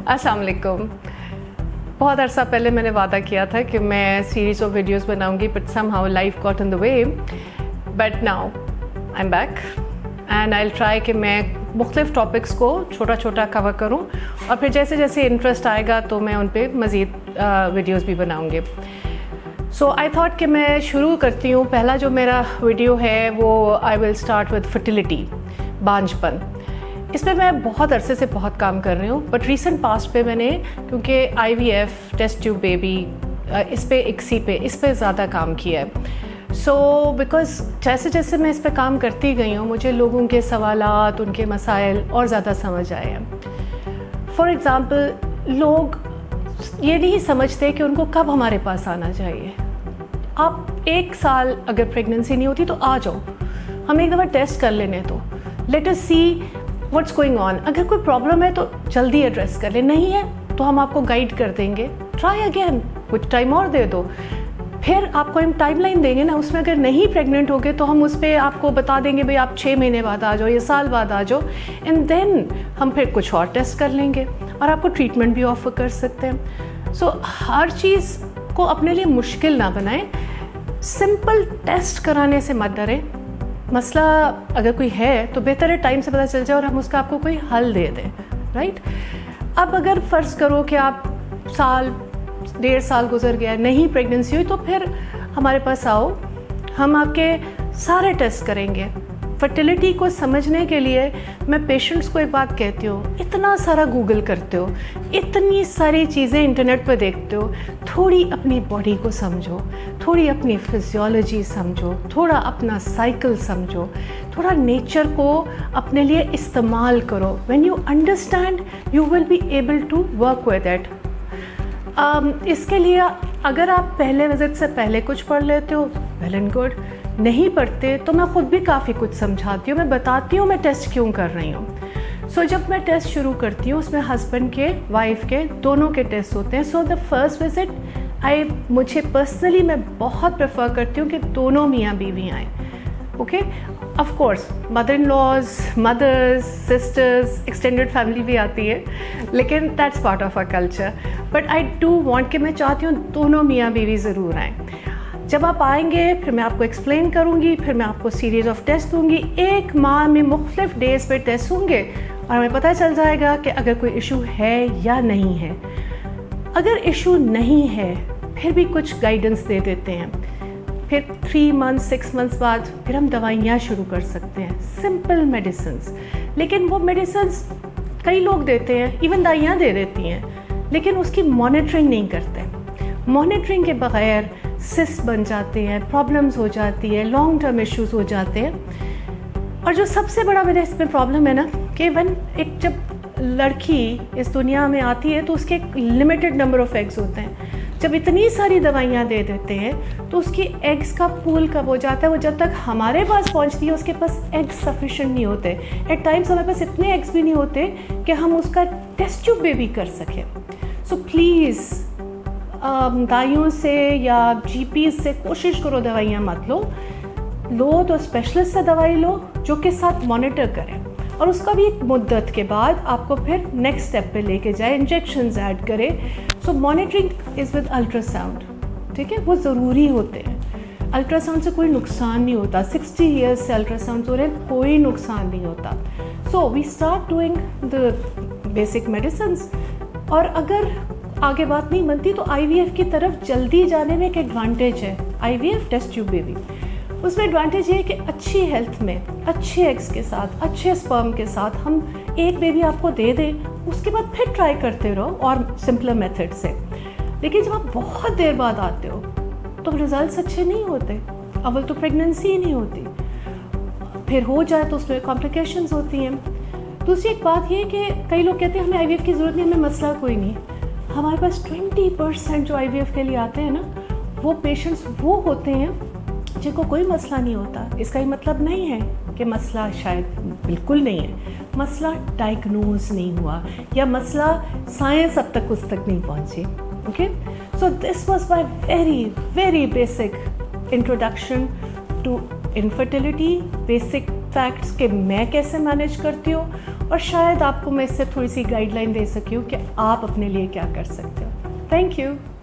अस्सलाम वालेकुम। बहुत अरसा पहले मैंने वादा किया था कि मैं सीरीज़ ऑफ वीडियोस बनाऊंगी, but somehow life got in the way. But now I am back and I will try कि मैं मुख्तलिफ टॉपिक्स को छोटा छोटा कवर करूं, और फिर जैसे जैसे इंटरेस्ट आएगा तो मैं उन पर मज़ीद वीडियोस भी बनाऊंगी। सो आई थॉट कि मैं शुरू करती हूँ। पहला जो मेरा वीडियो है वो I will start with fertility, बांझपन। इस पर मैं बहुत अरसे से बहुत काम कर रही हूँ, बट रीसेंट पास्ट पे मैंने, क्योंकि IVF, टेस्ट ट्यूब बेबी, इस पे ज़्यादा काम किया है। सो बिकॉज़ जैसे जैसे मैं इस पे काम करती गई हूँ, मुझे लोगों के सवालात, उनके मसाइल और ज़्यादा समझ आए हैं। फॉर एग्ज़ाम्पल, लोग ये नहीं समझते कि उनको कब हमारे पास आना चाहिए। आप 1 साल अगर प्रेगनेंसी नहीं होती तो आ जाओ, हम एक दफ़ा टेस्ट कर लेने तो let us see what's going on. अगर कोई प्रॉब्लम है तो जल्दी एड्रेस कर ले, नहीं है तो हम आपको गाइड कर देंगे, ट्राई अगेन, कुछ टाइम और दे दो। फिर आपको हम टाइमलाइन देंगे ना, उसमें अगर नहीं प्रेग्नेंट हो गए तो हम उस पर आपको बता देंगे भाई आप 6 महीने बाद आ जाओ या साल बाद आ जाओ, एंड देन हम फिर कुछ और टेस्ट कर लेंगे और आपको ट्रीटमेंट भी ऑफर कर सकते हैं। सो हर चीज़ को अपने लिए मुश्किल ना बनाएं, सिंपल टेस्ट कराने से मत डरें। मसला अगर कोई है तो बेहतर है टाइम से पता चल जाए और हम उसका आपको कोई हल दे दें, राइट। अब अगर फ़र्ज़ करो कि आप साल 1.5 साल गुजर गया, नहीं प्रेगनेंसी हुई, तो फिर हमारे पास आओ, हम आपके सारे टेस्ट करेंगे। फर्टिलिटी को समझने के लिए मैं पेशेंट्स को एक बात कहती हूँ, इतना सारा गूगल करते हो, इतनी सारी चीज़ें इंटरनेट पर देखते हो, थोड़ी अपनी बॉडी को समझो, थोड़ी अपनी फिजियोलॉजी समझो, थोड़ा अपना साइकिल समझो, थोड़ा नेचर को अपने लिए इस्तेमाल करो। When you understand you will be able to work with it. इसके लिए अगर आप पहले विजिट से पहले कुछ पढ़ लेते हो, वेल एंड गुड। नहीं पढ़ते तो मैं ख़ुद भी काफ़ी कुछ समझाती हूँ, मैं बताती हूँ मैं टेस्ट क्यों कर रही हूँ। सो जब मैं टेस्ट शुरू करती हूँ, उसमें हस्बैंड के, वाइफ के, दोनों के टेस्ट होते हैं। सो द फर्स्ट विजिट मुझे पर्सनली मैं बहुत प्रेफर करती हूँ कि दोनों मियाँ बीवी आएँ। Okay, of course mother in laws, mothers, sisters, extended family भी आती है, लेकिन that's part of our culture. But I do want कि मैं चाहती हूँ दोनों मियाँ बीवी ज़रूर आएँ। जब आप आएंगे फिर मैं आपको एक्सप्लेन करूँगी, फिर मैं आपको सीरीज़ ऑफ टेस्ट दूँगी। 1 माह में मुख्तलिफ डेज़ पे टेस्ट होंगे और हमें पता चल जाएगा कि अगर कोई इशू है या नहीं है। अगर इशू नहीं है फिर भी कुछ गाइडेंस दे देते हैं। फिर 3 मंथ्स 6 मंथ्स बाद फिर हम दवाइयाँ शुरू कर सकते हैं, सिंपल मेडिसिन्स। लेकिन वो मेडिसिन्स कई लोग देते हैं, इवन दाइयाँ दे देती हैं, लेकिन उसकी मॉनिटरिंग नहीं करते। मॉनिटरिंग के बगैर सिस्ट बन जाते हैं, प्रॉब्लम्स हो जाती है, लॉन्ग टर्म इश्यूज हो जाते हैं। और जो सबसे बड़ा मेरा इसमें प्रॉब्लम है ना, कि एक जब लड़की इस दुनिया में आती है तो उसके एक लिमिटेड नंबर ऑफ एग्स होते हैं। जब इतनी सारी दवाइयाँ दे देते हैं तो उसकी एग्स का पूल कब हो जाता है, वो जब तक हमारे पास पहुँचती है उसके पास एग्स सफिशेंट नहीं होते। एट टाइम्स हमारे पास इतने एग्स भी नहीं होते कि हम उसका टेस्ट ट्यूब बेबी कर सकें। सो प्लीज़ दाइयों से या GP से कोशिश करो दवाइयाँ मत लो तो स्पेशलिस्ट से दवाई लो जो के साथ मॉनिटर करें, और उसका भी एक मुद्दत के बाद आपको फिर नेक्स्ट स्टेप पे लेके जाए, इंजेक्शंस ऐड करें। सो मॉनिटरिंग इज़ विद अल्ट्रासाउंड, ठीक है, वो ज़रूरी होते हैं। अल्ट्रासाउंड से कोई नुकसान नहीं होता, 60 ईयर्स से अल्ट्रासाउंड हो रहे हैं, कोई नुकसान नहीं होता। So we start doing the basic medicines. और अगर आगे बात नहीं बनती तो IVF की तरफ जल्दी जाने में एक एडवांटेज है। IVF, टेस्ट ट्यूब बेबी, उसमें एडवांटेज ये है कि अच्छी हेल्थ में, अच्छे एग्स के साथ, अच्छे स्पर्म के साथ हम एक बेबी आपको दे दें, उसके बाद फिर ट्राई करते रहो और सिंपलर मेथड से। लेकिन जब आप बहुत देर बाद आते हो तो रिजल्ट्स अच्छे नहीं होते। अव्वल तो प्रेगनेंसी ही नहीं होती, फिर हो जाए तो उसमें कॉम्प्लिकेशंस होती हैं। दूसरी एक बात ये कि कई लोग कहते हैं हमें IVF की ज़रूरत नहीं, हमें मसला कोई नहीं। हमारे पास 20% जो IVF के लिए आते हैं ना, वो पेशेंट्स वो होते हैं जिनको कोई मसला नहीं होता। इसका ये मतलब नहीं है कि मसला शायद बिल्कुल नहीं है, मसला डायग्नोज नहीं हुआ या मसला साइंस अब तक उस तक नहीं पहुंची। Okay, so this was my very basic introduction to infertility, basic facts कि मैं कैसे मैनेज करती हूँ, और शायद आपको मैं इससे थोड़ी सी गाइडलाइन दे सकी हूँ कि आप अपने लिए क्या कर सकते हो। Thank you.